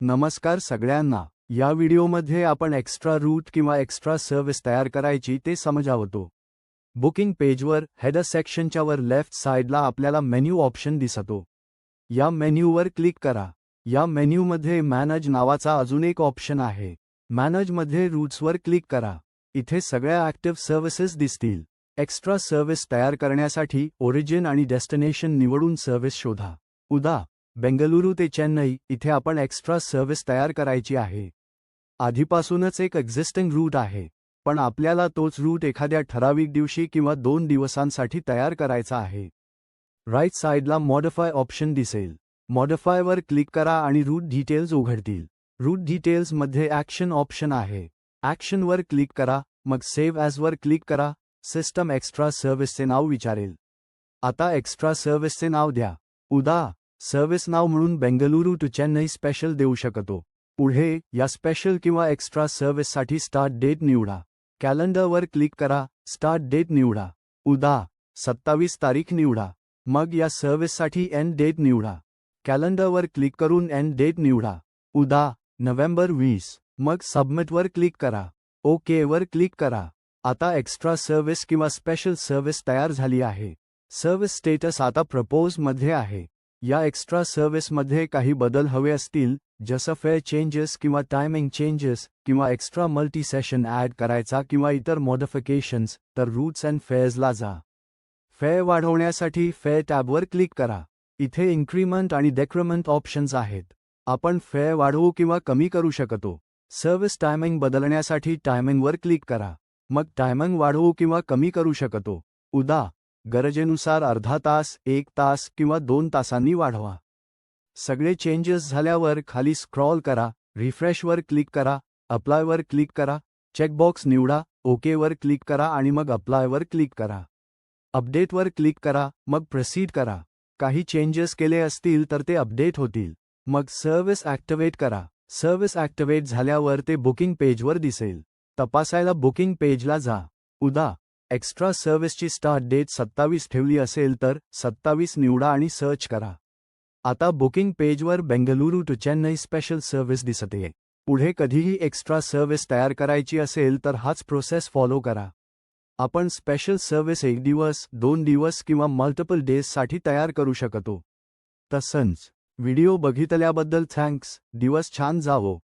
नमस्कार सगळ्यांना. या व्हिडिओमध्ये आपण एक्स्ट्रा रूट किंवा एक्स्ट्रा सर्व्हिस तयार करायची ते समजावतो. बुकिंग पेजवर हेडर सेक्शनच्या वर लेफ्ट साइडला आपल्याला मेन्यू ऑप्शन दिसतो. या मेन्यूवर क्लिक करा. या मेन्यूमध्ये मॅनेज नावाचा अजून एक ऑप्शन आहे. मॅनेजमध्ये रूट्सवर क्लिक करा. इथे सगळ्या ॲक्टिव्ह सर्व्हिसेस दिसतील. एक्स्ट्रा सर्व्हिस तयार करण्यासाठी ओरिजिन आणि डेस्टिनेशन निवडून सर्व्हिस शोधा. उदा. बेंगलुरू ते चेन्नई इथे आपण एक्स्ट्रा सर्व्हिस तयार करायची आहे. आधीपासूनच एक एक्झिस्टिंग रूट आहे, पण आपल्याला तोच रूट एखाद्या ठराविक दिवशी किंवा 2 दिवसांसाठी तयार करायचा आहे. राईट साइडला मॉडिफाय ऑप्शन दिसेल. मॉडिफायवर क्लिक करा आणि रूट डिटेल्स उघडतील. रूट डिटेल्समध्ये ॲक्शन ऑप्शन आहे. ॲक्शनवर क्लिक करा, मग सेव्ह ॲजवर क्लिक करा. सिस्टम एक्स्ट्रा सर्व्हिसचे नाव विचारेल. आता एक्स्ट्रा सर्व्हिसचे नाव द्या. उदा. सर्व्हिस नाव म्हणून बेंगलुरू टू चेन्नई स्पेशल देऊ शकतो. पुढे या स्पेशल किंवा एक्स्ट्रा सर्व्हिससाठी स्टार्ट डेट निवडा. कॅलेंडरवर क्लिक करा. स्टार्ट डेट निवडा. उदा. 27 तारीख निवडा. मग या सर्व्हिससाठी एंड डेट निवडा. कॅलेंडरवर क्लिक करून एंड डेट निवडा. उदा. नोव्हेंबर 20. मग सबमिटवर क्लिक करा. ओकेवर क्लिक करा. आता एक्स्ट्रा सर्व्हिस किंवा स्पेशल सर्व्हिस तयार झाली आहे. सर्व्हिस स्टेटस आता प्रपोजमध्ये आहे. या एक्स्ट्रा सर्व्हिसमध्ये काही बदल हवे असतील, जसं फेअर चेंजेस किंवा टायमिंग चेंजेस किंवा एक्स्ट्रा मल्टी सेशन ॲड करायचा किंवा इतर मॉडिफिकेशन्स, तर रूट्स अँड फेअर्सला जा. फेअर वाढवण्यासाठी फेअर टॅबवर क्लिक करा. इथे इन्क्रीमेंट आणि डेक्रिमेंट ऑप्शन्स आहेत. आपण फेअर वाढवू किंवा कमी करू शकतो. सर्व्हिस टायमिंग बदलण्यासाठी टायमिंगवर क्लिक करा. मग टायमिंग वाढवू किंवा कमी करू शकतो. उदा. गरजेनुसार अर्धा तास, 1 तास किंवा 2 तासांनी वाढवा. सगळे चेंजेस झाल्यावर खाली स्क्रॉल करा. रिफ्रेशवर क्लिक करा. अप्लायवर क्लिक करा. चेकबॉक्स निवडा. ओकेवर क्लिक करा आणि मग अप्लायवर क्लिक करा. अपडेटवर क्लिक करा. मग प्रोसीड करा. काही चेंजेस केले असतील तर ते अपडेट होतील. मग सर्व्हिस ॲक्टिवेट करा. सर्व्हिस ॲक्टिवेट झाल्यावर ते बुकिंग पेजवर दिसेल. तपासायला बुकिंग पेजला जा. उदा. एक्स्ट्रा सर्व्हिसची स्टार्ट डेट 27 ठेवली असेल तर 27 निवडा आणि सर्च करा. आता बुकिंग पेजवर Bengaluru to Chennai special service दिसते. पुढे कधीही एक्स्ट्रा सर्व्हिस तयार करायची असेल तर हाच प्रोसेस फॉलो करा. आपण स्पेशल सर्व्हिस 1 दिवस, 2 दिवस किंवा मल्टिपल डेजसाठी तयार करू शकतो. तसंच. व्हिडिओ बघितल्याबद्दल थँक्स. दिवस छान जावो.